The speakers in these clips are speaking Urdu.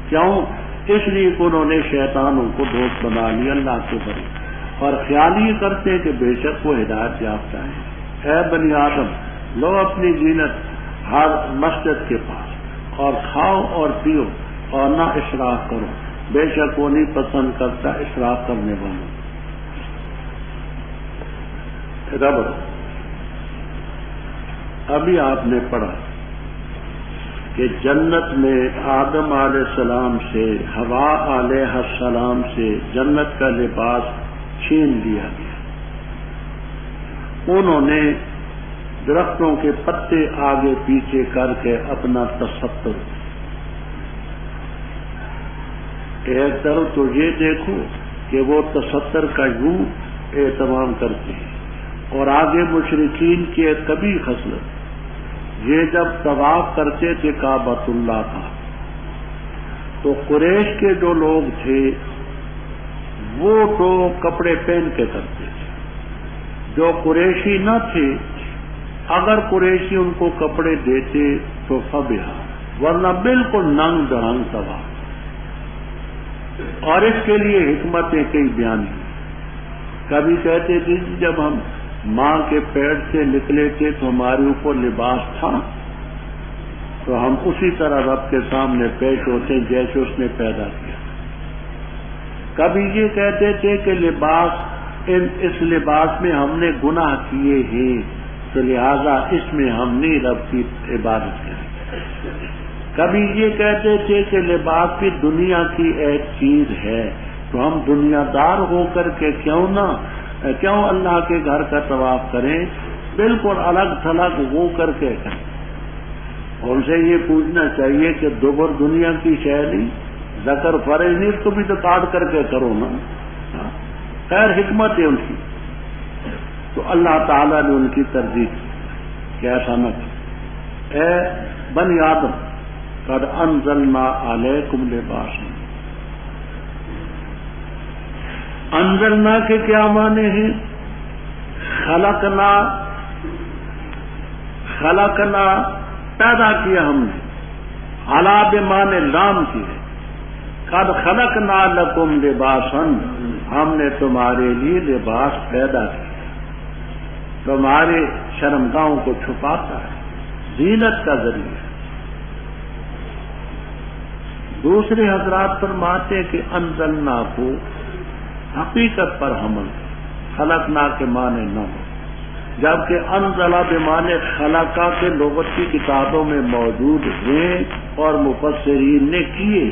کیوں؟ اس لیے کہ انہوں نے شیطانوں کو دوست بنا لیا اللہ کے بڑے، اور خیال یہ کرتے کہ بے شک وہ ہدایت یافتہ ہے۔ اے بنی آدم، لو اپنی زینت ہر مسجد کے پاس، اور کھاؤ اور پیو اور نہ اسراف کرو، بے شک وہ نہیں پسند کرتا اسراف کرنے والوں۔ رب ابھی آپ نے پڑھا کہ جنت میں آدم علیہ السلام سے حوا علیہ السلام سے جنت کا لباس چھین لیا گیا۔ انہوں نے درختوں کے پتے آگے پیچھے کر کے اپنا تصور، ایک طرف تو یہ دیکھو کہ وہ تصور کا یوں اہتمام کرتے ہیں، اور آگے مشرکین کی ایک کبھی خصلت، یہ جب طواف کرتے تھے کعبۃ اللہ کا تو قریش کے جو لوگ تھے وہ تو کپڑے پہن کے کرتے تھے، جو قریشی نہ تھے اگر قریشی ان کو کپڑے دیتے تو فبہا، ورنہ بالکل ننگ درنگ طواف۔ اور اس کے لیے حکمتیں کئی بیان ہیں۔ کبھی کہتے تھے جب ہم ماں کے پیٹ سے نکلے تھے تو ہمارے اوپر لباس تھا، تو ہم اسی طرح رب کے سامنے پیش ہوتے جیسے اس نے پیدا کیا۔ کبھی یہ کہتے تھے کہ اس لباس میں ہم نے گناہ کیے ہیں تو لہذا اس میں ہم نہیں رب کی عبادت کریں۔ کبھی یہ کہتے تھے کہ لباس بھی دنیا کی ایک چیز ہے تو ہم دنیا دار ہو کر کے کیوں اللہ کے گھر کا طواف کریں، بالکل الگ تھلگ ہو کر کے کریں۔ ان سے یہ پوچھنا چاہیے کہ دوبر دنیا کی شے نہیں، ذکر فرض نہیں، اس کو بھی تو کاٹ کر کے کرو نا۔ خیر حکمت ہے ان کی، تو اللہ تعالیٰ نے ان کی ترجیح کی کہ ایسا نہ کرو۔ اے بنی آدم قد انزلنا علیکم لباسا، انزلنا کے کیا معنی ہیں؟ خلقنا پیدا کیا ہم نے، علا بمعنی لام کی ہے، قد خلقنا لکم لباسا، ہم نے تمہارے لیے لباس پیدا کیا، تمہارے شرمگاہوں کو چھپاتا ہے، زینت کا ذریعہ۔ دوسرے حضرات فرماتے ہیں کہ انزلنا کو حقیقت پر حمل، خلقنا کے معنی نہ ہو، جبکہ انزلہ بمعنی خلقہ کے لغت کی کتابوں میں موجود ہیں اور مفسرین نے کیے۔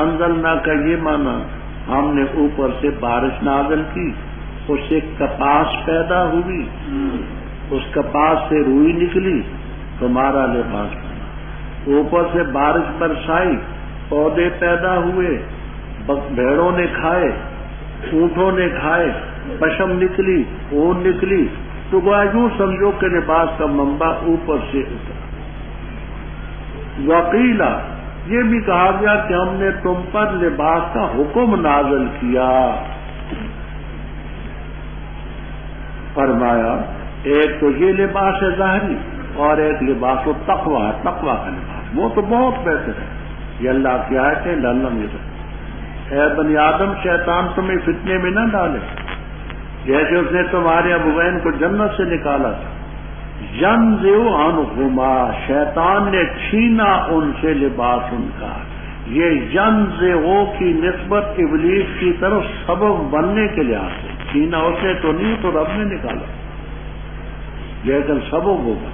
انزلنا کا یہ معنی ہم نے اوپر سے بارش نازل کی، اس سے کپاس پیدا ہوئی، اس کپاس سے روئی نکلی، تمہارا لباس بنا۔ اوپر سے بارش برسائی، پودے پیدا ہوئے، بھیڑوں نے کھائے، اونٹوں نے کھائے، پشم نکلی، اون نکلی، تو یوں سمجھو کہ لباس کا منبع اوپر سے اترا۔ وقیلا، یہ بھی کہا گیا کہ ہم نے تم پر لباس کا حکم نازل کیا۔ فرمایا ایک تو یہ لباس ہے ظاہری، اور ایک لباس و تقوی ہے، تقوی کا لباس، وہ تو بہت بہتر ہے۔ یہ اللہ کی آیت ہے، لعلہم یتقون۔ اے بنی آدم، شیطان تمہیں فتنے میں نہ ڈالے جیسے اس نے تمہارے ابوین کو جنت سے نکالا تھا۔ ینزع عنہما، شیطان نے چھینا ان سے لباس ان کا۔ یہ ینزع کی نسبت ابلیس کی طرف سبب بننے کے لحاظ سے، چھینا اس نے تو نہیں، تو رب نے نکالا، لیکن سبب ہوگا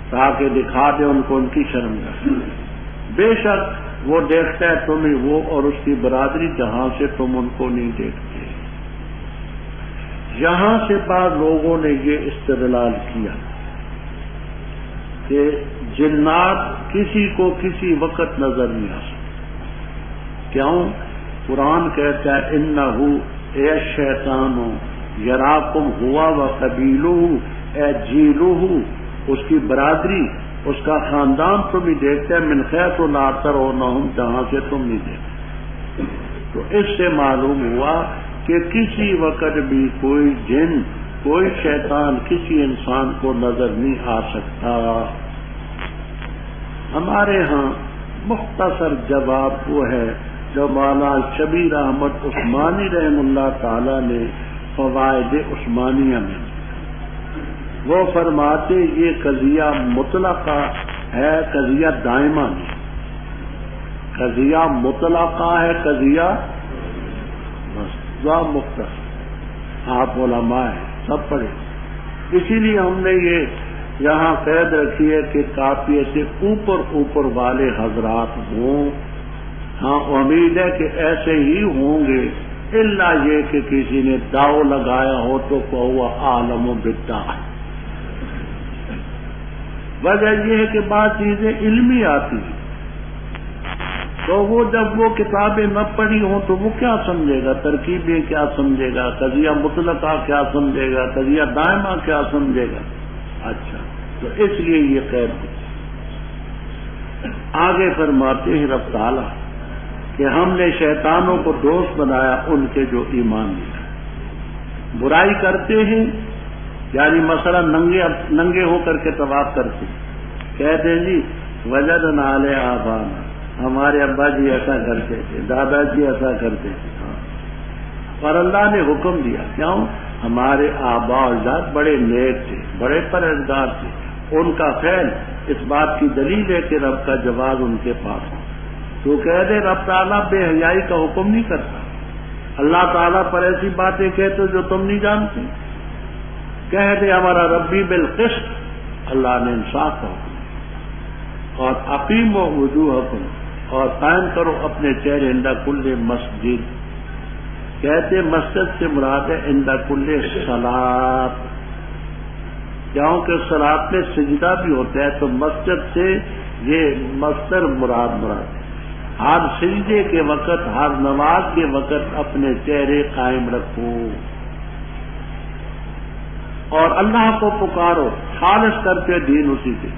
تاکہ دکھا دے ان کو ان کی شرمگاہ۔ بے شک وہ دیکھتا ہے تمہیں، وہ اور اس کی برادری، جہاں سے تم ان کو نہیں دیکھتے۔ یہاں سے بعض لوگوں نے یہ استدلال کیا کہ جنات کسی کو کسی وقت نظر نہیں آ سکتے۔ کیوں؟ قرآن کہتا ہے انہو اے شیطان یراکم ہوا و قبیلہ اے جیلہ، اس کی برادری، اس کا خاندان تمہیں دیکھتا ہے، من حیث لا ترونہم، جہاں سے تم نہیں دیکھتے۔ تو اس سے معلوم ہوا کہ کسی وقت بھی کوئی جن، کوئی شیطان کسی انسان کو نظر نہیں آ سکتا۔ ہمارے ہاں مختصر جواب وہ ہے جو مولانا شبیر احمد عثمانی رحم اللہ تعالی نے فوائد عثمانیہ میں، وہ فرماتے یہ قضیہ مطلقہ ہے، قضیہ دائمہ نہیں، قضیہ مطلقہ ہے، قضیہ مختصر، آپ علماء ہیں سب پڑھے، اسی لیے ہم نے یہ یہاں قید رکھی ہے کہ کافیے سے اوپر والے حضرات ہوں۔ ہاں امید ہے کہ ایسے ہی ہوں گے، الا یہ کہ کسی نے داؤ لگایا ہو تو وہ عالم و بدعہ۔ وجہ یہ ہے کہ بعض چیزیں علمی آتی ہیں، تو وہ جب وہ کتابیں نہ پڑھی ہوں تو وہ کیا سمجھے گا، ترکیبیں کیا سمجھے گا، قضیہ مطلقہ کیا سمجھے گا، قضیہ دائمہ کیا سمجھے گا۔ اچھا، تو اس لیے یہ قید ہے۔ آگے فرماتے ہیں رب تعالیٰ کہ ہم نے شیطانوں کو دوست بنایا ان کے جو ایمان لیا، برائی کرتے ہیں، یعنی مثلا ننگے ہو کر کے طواف کرتے ہیں، کہتے ہیں جی وجدنا علی آبانا، ہمارے ابا جی ایسا کرتے تھے، دادا جی ایسا کرتے تھے، اور اللہ نے حکم دیا، کیوں؟ ہمارے آبا و اجداد بڑے نیک تھے، بڑے پرہیزگار تھے، ان کا فعل اس بات کی دلیل ہے کہ رب کا جواز ان کے پاس ہو۔ تو کہہ دے رب تعالیٰ بے حیائی کا حکم نہیں کرتا، اللہ تعالیٰ پر ایسی باتیں کہتے جو تم نہیں جانتے، کہہ دے ہمارا ربی بالقسط، اللہ نے انصاف کا حکم، اور اقیموا وجوہکم، اور قائم کرو اپنے چہرے عند کل مسجد، کہتے مسجد سے مراد ہے عند کل صلاۃ، کیونکہ صلاۃ میں سجدہ بھی ہوتا ہے، تو مسجد سے یہ مصدر مراد ہے، ہر سجدے کے وقت، ہر نماز کے وقت اپنے چہرے قائم رکھو اور اللہ کو پکارو، خالص کر کے دین اسی کے،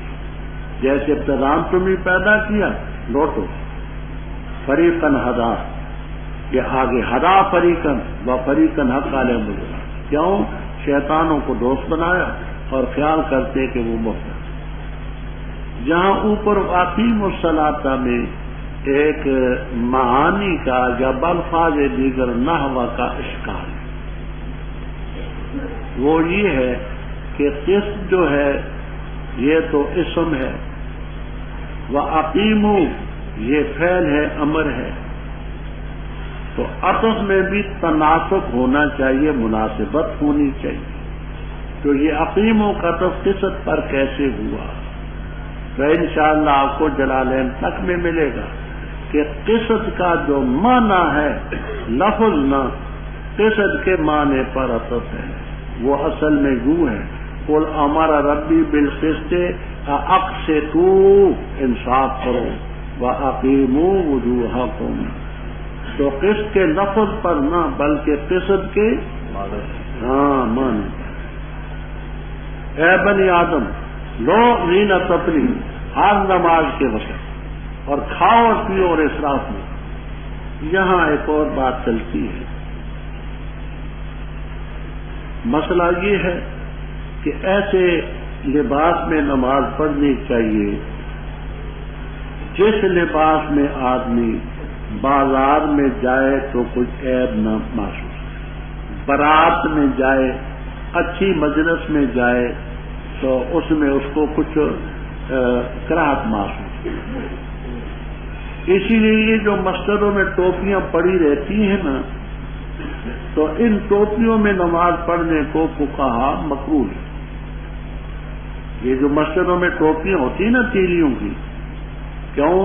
جیسے ابتدان تمہیں پیدا کیا، لوٹو۔ فریقاً ہدا، یہ آگے ہدا فریقاً و فریقاً حق علیہم الظلام، کیوں؟ شیطانوں کو دوست بنایا اور خیال کرتے کہ وہ مفت۔ جہاں اوپر اقیموا الصلاۃ میں ایک معانی کا یا بالفاظ دیگر نحو کا اشکال، وہ یہ ہے کہ قسط جو ہے یہ تو اسم ہے، وَأَقِیمُوا یہ فعل ہے، امر ہے، تو عطف میں بھی تناسق ہونا چاہیے، مناسبت ہونی چاہیے، تو یہ اقیموا کا عطف قسط پر کیسے ہوا؟ تو انشاءاللہ آپ کو جلالین تک میں ملے گا کہ قسط کا جو معنی ہے لفظ نہ قسط کے معنی پر عطف ہے، وہ اصل میں یوں ہے، قل امر ربی بالقسط اقسطوا، انصاف کرو، واقیموا وجوہکم، تو قسط کے لفظ پر نہ بلکہ قسط کے معنی پر۔ اے بنی آدم لو زینت اپنی ہر نماز کے وقت، اور کھاؤ اور پیو اور اسراف میں۔ یہاں ایک اور بات چلتی ہے، مسئلہ یہ ہے کہ ایسے لباس میں نماز پڑھنی چاہیے جس لباس میں آدمی بازار میں جائے تو کچھ عیب نہ محسوس کرے، بارات میں جائے، اچھی مجلس میں جائے تو اس میں اس کو کچھ کراہت محسوس کرے۔ اسی لیے یہ جو مسجدوں میں ٹوپیاں پڑی رہتی ہیں نا، تو ان ٹوپیوں میں نماز پڑھنے کو فقہا مکروہ ہے۔ یہ جو مسجدوں میں ٹوپیاں ہوتی ہیں نا تیلیوں کی، کیوں؟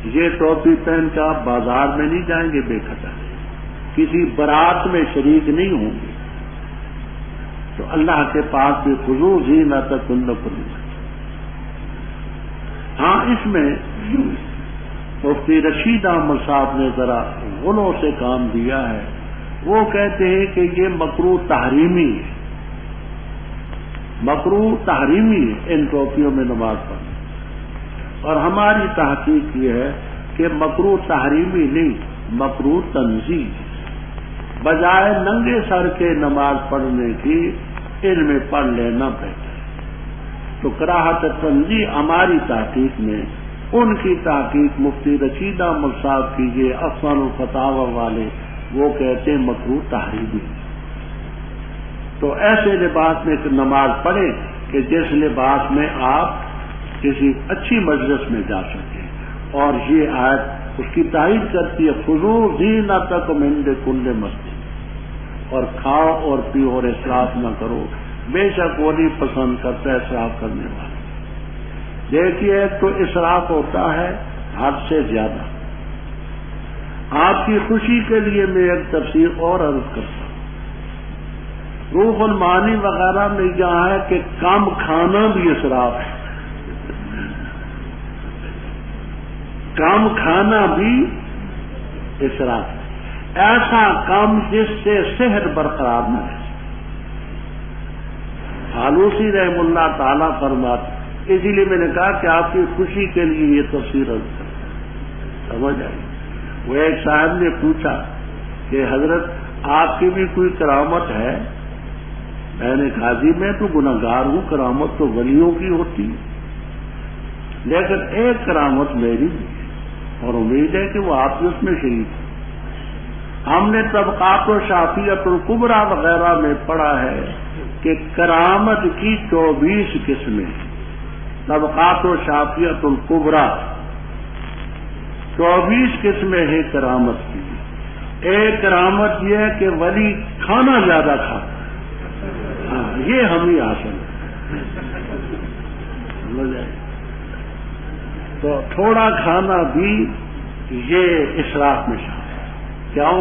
یہ ٹوپی پہن کر آپ بازار میں نہیں جائیں گے بے خطا، کسی بارات میں شریک نہیں ہوں گے، تو اللہ کے پاس بھی خضوع زینتکم کل۔ ہاں اس میں مفتی رشید احمد صاحب نے ذرا غلوں سے کام دیا ہے، وہ کہتے ہیں کہ یہ مکروہ تحریمی ہے، مکروہ تحریمی ہے ان ٹوپیوں میں نماز پڑھنا، اور ہماری تحقیق یہ ہے کہ مکروہ تحریمی نہیں، مکروہ تنزیہ، بجائے ننگے سر کے نماز پڑھنے کی ان میں پڑھ لینا بہتر ہے۔ تو کراہت تنزیہ ہماری تحقیق میں ان کی تحقیق مفتی رشید احمد صاحب کیجیے، افسان الفتاوی والے، وہ کہتے ہیں مکروہ تحریمی۔ تو ایسے لباس میں نماز پڑھیں کہ جس لباس میں آپ کسی اچھی مجلس میں جا سکیں، اور یہ آیت اس کی تائید کرتی ہے، خذوا زینتکم عند کل مسجد، اور کھاؤ اور پیو اور اسراف نہ کرو، بے شک وہ نہیں پسند کرتا اسراف کرنے والا۔ دیکھیے تو اسراف ہوتا ہے حد سے زیادہ۔ آپ کی خوشی کے لیے میں ایک تفسیر اور عرض کرتا ہوں، روح المعانی وغیرہ میں یہاں ہے کہ کم کھانا بھی اسراف ہے، کم کھانا بھی اسراف ہے، ایسا کام جس سے صحت برقرار نہ رہے۔ آلوسی رحم اللہ تعالیٰ فرماتے، اسی لیے میں نے کہا کہ آپ کی خوشی کے لیے یہ تفسیر عرض کرتا، سمجھ آئی۔ وہ ایک صاحب نے پوچھا کہ حضرت آپ کی بھی کوئی کرامت ہے؟ میں نے کہا جی میں تو گناہگار ہوں، کرامت تو ولیوں کی ہوتی ہے، لیکن ایک کرامت میری بھی ہے، اور امید ہے کہ وہ آپ بھی اس میں شریک ہیں۔ ہم نے طبقات و شافیت الکبریٰ وغیرہ میں پڑھا ہے کہ کرامت کی 24 قسمیں، طبقات و شافیت الکبریٰ 24 قسمیں ہیں کرامت کی۔ ایک کرامت یہ ہے کہ ولی کھانا زیادہ کھاتا، یہ ہم ہی حاصل ہے، تو تھوڑا کھانا بھی یہ اسراف میں شامل ہے۔ کیوں؟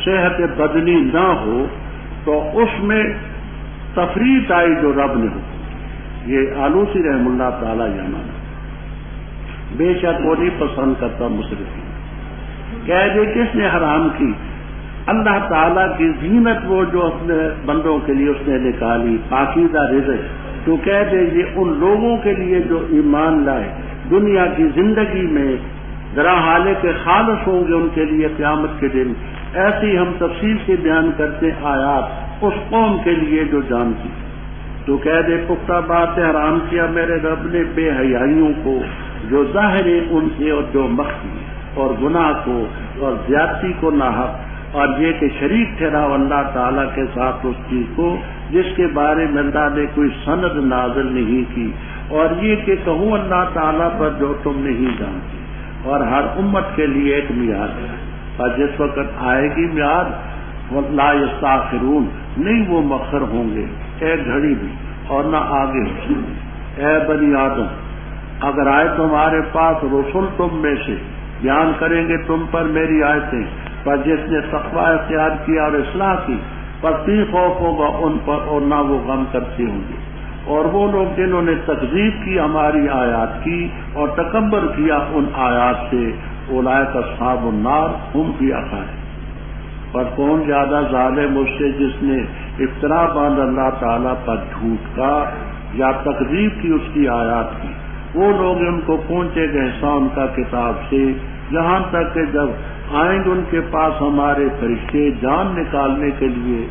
صحت بدنی نہ ہو تو اس میں تفریط آئی جو رب نے حکم، یہ آلوسی رحم اللہ تعالیٰ جانا بے شک وہ نہیں پسند کرتا مصرفین۔ کہہ دے کس نے حرام کی؟ اللہ تعالیٰ کی زینت وہ جو اپنے بندوں کے لیے اس نے نکالی، پاکیزہ رزق، تو کہہ دے یہ ان لوگوں کے لیے جو ایمان لائے، دنیا کی زندگی میں ذرا حالے کے خالص ہوں گے ان کے لیے قیامت کے دن۔ ایسی ہم تفصیل سے بیان کرتے آیات اس قوم کے لیے جو جانتی، تو کہہ دے پختہ بات حرام کیا میرے رب نے بے حیائیوں کو، جو ظاہر ہے ان سے اور جو مخفی، اور گناہ کو اور زیادتی کو ناحق، اور یہ کہ شریک ٹھہراؤ اللہ تعالیٰ کے ساتھ اس چیز کو جس کے بارے میں اللہ نے کوئی سند نازل نہیں کی، اور یہ کہ کہوں اللہ تعالیٰ پر جو تم نہیں جانتے۔ اور ہر امت کے لیے ایک میعاد ہے، اور جس وقت آئے گی میعاد لا یستاخرون، نہیں وہ مؤخر ہوں گے ایک گھڑی بھی، اور نہ آگے ہو سکتے۔ اے بنی آدم، اگر آئے تمہارے پاس رسول تم میں سے، بیان کریں گے تم پر میری آیتیں، پر جس نے تقوی اختیار کیا اور اصلاح کی، پر نہیں خوف ہوگا ان پر اور نہ وہ غم کرتے ہوں گے۔ اور وہ لوگ جنہوں نے تکذیب کی ہماری آیات کی اور تکبر کیا ان آیات سے، اولئک اصحاب النار ہم فیہا خالدون۔ پر کون زیادہ ظالم اس سے جس نے افترا باندھ اللہ تعالیٰ پر جھوٹ کا یا تکذیب کی اس کی آیات کی؟ وہ لوگ ان کو پہنچے گا احسان کا کتاب سے، یہاں تک کہ جب آئیں گے ان کے پاس ہمارے فرشتے جان نکالنے کے لیے،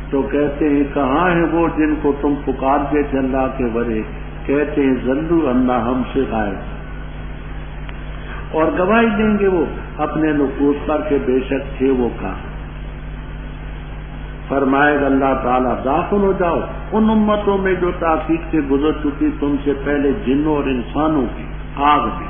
تو کہتے ہیں کہاں ہیں وہ جن کو تم پکارتے تھے اللہ کے ورے؟ کہتے ہیں ذلوا عنا، ہم سے غائب۔ اور گواہی دیں گے وہ اپنے نفوس پر کہ بے شک تھے وہ کہاں۔ فرمائے گا اللہ تعالیٰ داخل ہو جاؤ ان امتوں میں جو تاکید سے گزر چکی تم سے پہلے، جنوں اور انسانوں کی آگ میں۔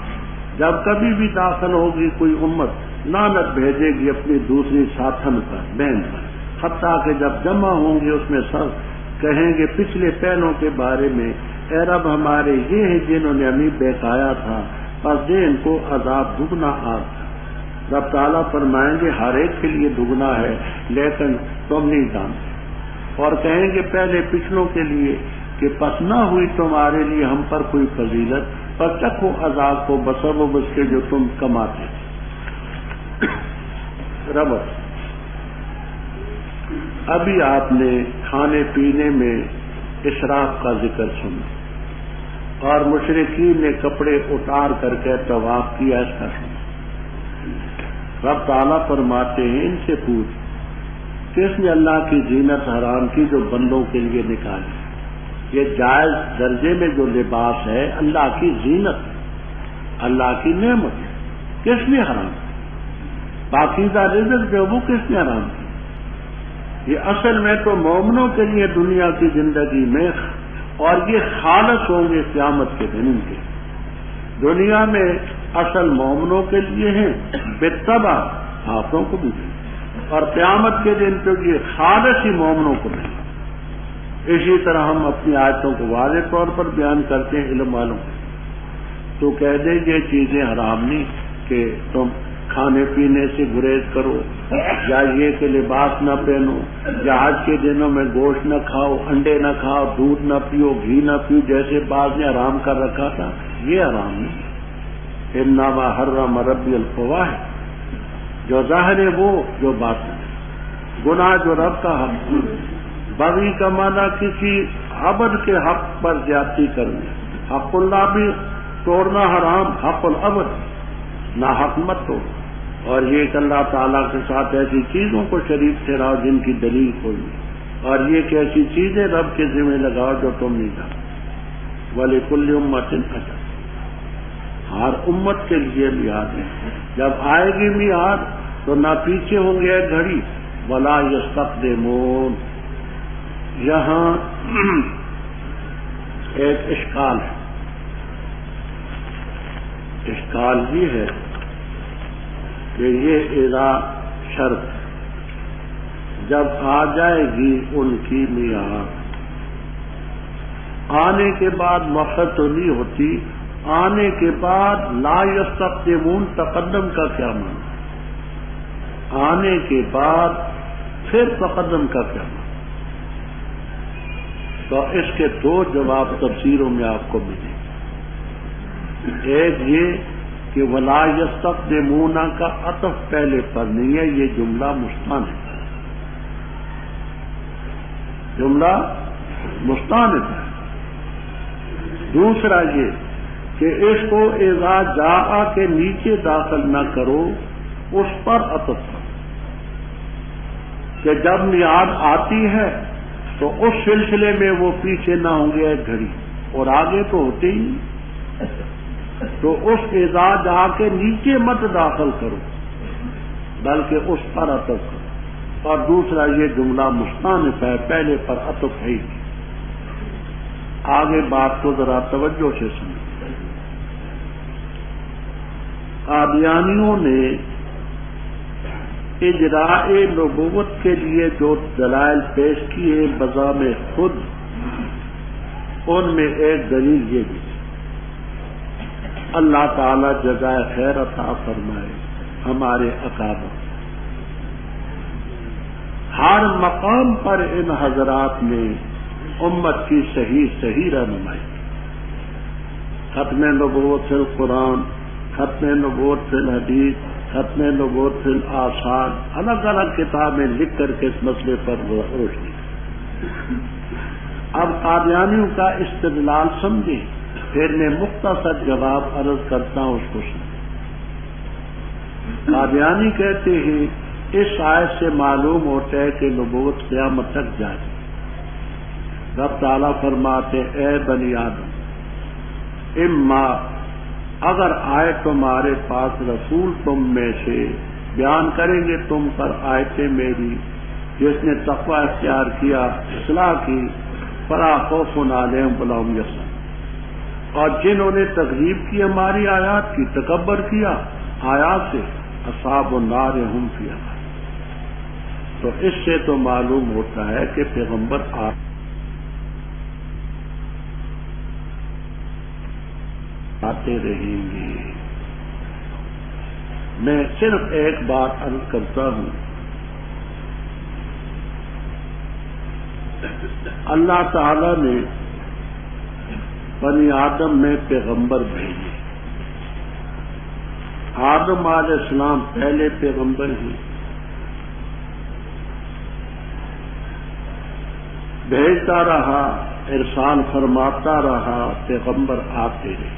جب کبھی بھی داخل ہوگی کوئی امت، لعنت بھیجے گی اپنی دوسری ساتھن پر، بہن پر، حتیٰ کہ جب جمع ہوں گے اس میں سب کہیں گے پچھلے پہلوں کے بارے میں، اے رب ہمارے یہ ہیں جنہوں نے ہمیں بہکایا تھا، پس دے ان کو عذاب دگنا آگ تھا۔ رب تعالیٰ فرمائیں گے ہر ایک کے لیے دگنا ہے لیکن تم نہیں جانتے۔ اور کہیں گے پہلے پچھلوں کے لیے کہ پس نہ ہوئی تمہارے لیے ہم پر کوئی فضیلت، پر چکھو عذاب کو بسبب اس کے جو تم کماتے تھے۔ ربط ابھی آپ نے کھانے پینے میں اسراف کا ذکر سنا، اور مشرکین نے کپڑے اتار کر کے طواف کیا، اس کا سنا۔ رب تعالیٰ فرماتے ہیں ان سے پوچھ کس نے اللہ کی زینت حرام کی جو بندوں کے لیے نکالی؟ یہ جائز درجے میں جو لباس ہے اللہ کی زینت، اللہ کی نعمت ہے، کس نے حرام کی؟ پاکیزہ رزق جو وہ کس نے حرام کی؟ یہ اصل میں تو مومنوں کے لیے دنیا کی زندگی میں، اور یہ خالص ہوں گے قیامت کے دن کے۔ دنیا میں اصل مومنوں کے لیے ہیں، بالطبع کافروں کو بھی دیں، اور قیامت کے دن تو یہ خالص ہی مومنوں کو دیں۔ اسی طرح ہم اپنی آیتوں کو واضح طور پر بیان کرتے ہیں علم والوں کو، تو کہہ دیں یہ چیزیں حرام نہیں کہ تم کھانے پینے سے گریز کرو، یا یہ کہ لباس نہ پہنو، یا حج کے دنوں میں گوشت نہ کھاؤ، انڈے نہ کھاؤ، دودھ نہ پیو، گھی نہ پیو، جیسے بعض نے حرام کر رکھا تھا، یہ حرام نہیں۔ انما حرم ربی الفواحش، جو ظاہر ہے وہ، جو باطن ہے، گناہ جو رب کا حق ہے۔ بغی کا معنی کسی عبد کے حق پر زیادتی کرنا، حق اللہ بھی توڑنا حرام، حق العبد نہ حق مت توڑ، اور یہ کہ اللہ تعالیٰ کے ساتھ ایسی چیزوں کو شریک ٹھہراؤ جن کی دلیل کوئی نہیں، اور یہ کہ ایسی چیزیں رب کے ذمہ لگاؤ جو تم نہیں جانتے۔ وَلِكُلِّ أُمَّةٍ أَجَلٌ، ہر امت کے لیے میعاد ہے، جب آئے گی میعاد تو نہ پیچھے ہوں گے ایک گھڑی، وَلَا يَسْتَقْدِمُونَ۔ یہاں ایک اشکال ہے، اشکال یہ ہے کہ یہ اذا شرط جب آ جائے گی ان کی میعاد، آنے کے بعد وقت تو نہیں ہوتی، آنے کے بعد لا یستقدمون، تقدم کا کیا معنی؟ آنے کے بعد پھر تقدم کا کیا معنی؟ تو اس کے دو جواب تفسیروں میں آپ کو ملیں۔ ایک یہ کہ ولا یستقدمون کا عطف پہلے پر نہیں ہے، یہ جملہ مستانف ہے، جملہ مستانف ہے۔ دوسرا یہ کہ اس کو اذا جاء کے نیچے داخل نہ کرو، اس پر عطف کرو کہ جب میعاد آتی ہے تو اس سلسلے میں وہ پیچھے نہ ہوں گے ایک گھڑی، اور آگے تو ہوتے ہی نہیں، تو اس اذا جا کے نیچے مت داخل کرو بلکہ اس پر عطف کرو۔ اور دوسرا یہ جملہ مستانف ہے، پہلے پر عطف ہے ہی نہیں۔ آگے بات کو ذرا توجہ سے سنیں۔ قادیانیوں نے اجراء نبوت کے لیے جو دلائل پیش کیے بذام خود، ان میں ایک دلیل یہ بھی، اللہ تعالی جزائے خیر عطا فرمائے ہمارے اکابر، ہر مقام پر ان حضرات نے امت کی صحیح رہنمائی، ختم نبوت فی القرآن، ختم نبوت فی الحدیث، ختم نبوت فی الآثار، الگ الگ کتابیں لکھ کر کے اس مسئلے پر روشنی۔ اب قادیانیوں کا استدلال سمجھیں، پھر میں مختصر جواب عرض کرتا ہوں، اس کو سمجھیں۔ قادیانی کہتے ہیں اس آیت سے معلوم ہوتا ہے کہ نبوت قیامت تک جاری۔ رب تعالیٰ فرماتے اے بنی آدم، اما اگر آئے تمہارے پاس رسول تم میں سے، بیان کریں گے تم پر آیتیں میری، جس نے تقوی اختیار کیا، اصلاح کی، فلا خوف علیہم ولا هم یحزنون، اور جنہوں نے تکذیب کی ہماری آیات کی، تکبر کیا آیات سے، اصحاب النار هم فیہا۔ تو اس سے تو معلوم ہوتا ہے کہ پیغمبر آتے رہیں گے۔ میں صرف ایک بات عرض کرتا ہوں، اللہ تعالی نے بنی آدم میں پیغمبر بھیجے، آدم علیہ السلام پہلے پیغمبر ہیں، بھیجتا رہا، ارسال فرماتا رہا، پیغمبر آتے رہے۔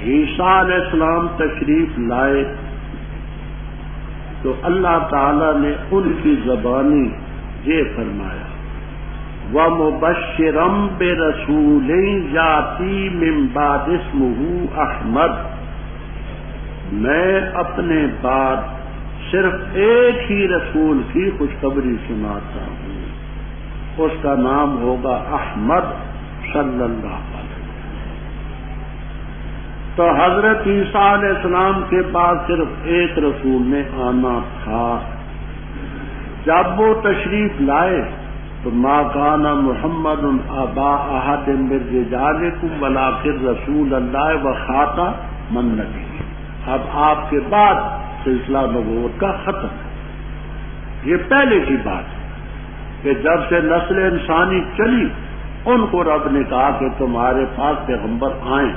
عیسیٰ علیہ السلام تشریف لائے تو اللہ تعالی نے ان کی زبانی یہ فرمایا وَمُبَشِّرًا بِرَسُولٍ يَأْتِي مِن بَعْدِ اسْمُهُ احمد، میں اپنے بعد صرف ایک ہی رسول کی خوشخبری سناتا ہوں، اس کا نام ہوگا احمد صلی اللہ علیہ وسلم۔ تو حضرت عیسیٰ علیہ السلام کے بعد صرف ایک رسول نے آنا تھا۔ جب وہ تشریف لائے تو ما کان محمد ابا احد من رجالکم ولکن رسول اللہ و خاتم النبیین۔ اب آپ کے بعد سلسلہ نبوت کا ختم ہے۔ یہ پہلے کی بات ہے کہ جب سے نسل انسانی چلی ان کو رب نے کہا کہ تمہارے پاس پیغمبر آئیں،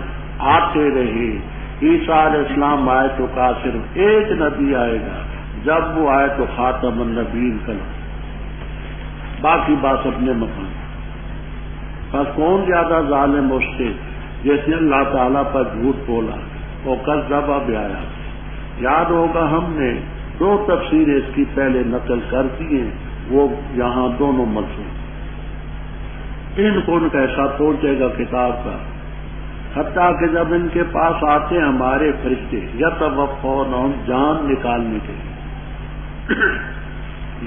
آتے رہے۔ عیسیٰ علیہ السلام آئے تو کہا صرف ایک نبی آئے گا، جب وہ آئے تو خاتم النبیین کلام، باقی بات اپنے مقام۔ بس کون زیادہ ظالم اس سے جس نے اللہ تعالیٰ پر جھوٹ بولا، وہ کذب بیایا۔ یاد ہوگا ہم نے 2 تفسیریں اس کی پہلے نقل کر دی ہیں، وہ یہاں دونوں منسوخ۔ ان کو ان کا احساس پہنچے گا کتاب کا، حتیٰ کہ جب ان کے پاس آتے ہیں ہمارے فرشتے یتوفونہم، جان نکالنے کے لیے۔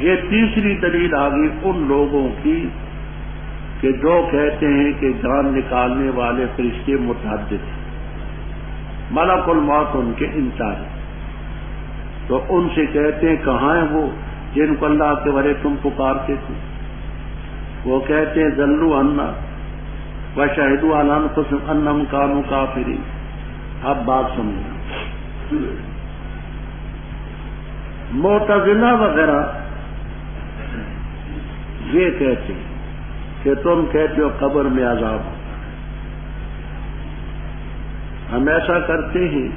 یہ تیسری دلیل آ گئی ان لوگوں کی کہ جو کہتے ہیں کہ جان نکالنے والے فرشتے متعدد ہیں، ملک الموت ان کے انچارج، تو ان سے کہتے ہیں کہاں ہیں وہ جن کو اللہ کے ورے تم پکارتے تھے؟ وہ کہتے ہیں ذلوا عنا وشہدوا علی انفسہم انہم کانوا کافرین۔ اب بات سمجھنا، معتزلہ وغیرہ یہ کہتے ہیں کہ تم کہتے ہو قبر میں عذاب ہوتا ہے، ہم ایسا کرتے ہیں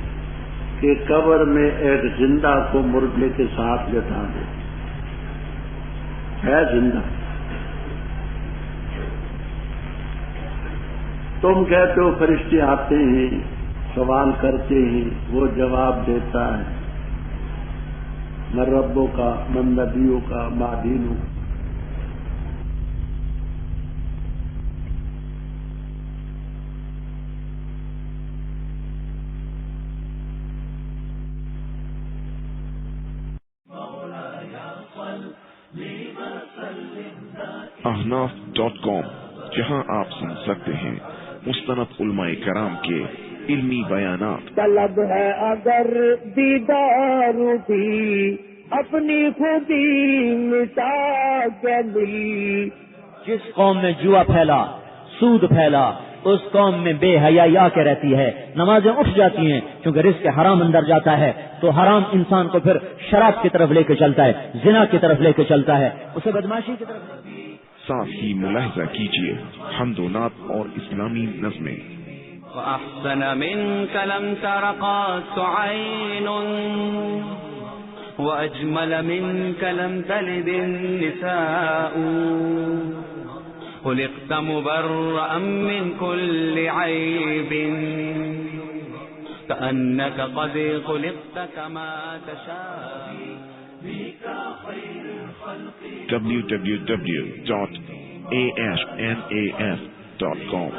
کہ قبر میں ایک زندہ کو مردے کے ساتھ لٹا دیں، ہے زندہ۔ تم کہتے ہو فرشتے آتے ہیں، سوال کرتے ہیں، وہ جواب دیتا ہے من ربوں کا، من نبیوں کا، ما دینوں کا۔ ahnaf.com، جہاں آپ سن سکتے ہیں مستند علماء کرام کے علمی بیانات۔ طلب ہے اگر دیدار بھی اپنی خودی مٹا گلی۔ جس قوم میں جوا پھیلا، سود پھیلا، اس قوم میں بے حیائی آ کے رہتی ہے، نمازیں اٹھ جاتی ہیں، کیونکہ رزق حرام اندر جاتا ہے تو حرام انسان کو پھر شراب کی طرف لے کے چلتا ہے، زنا کی طرف لے کے چلتا ہے، اسے بدماشی کی طرف۔ ساتھ ہی ملاحظہ کیجیے حمد و نعت اور اسلامی نظمیں۔ وأحسن منك لم تر قط عين وأجمل منك لم تلد النساء خلقت مبرأ من كل عيب كأنك قد خلقت كما تشاء www.asnaf.com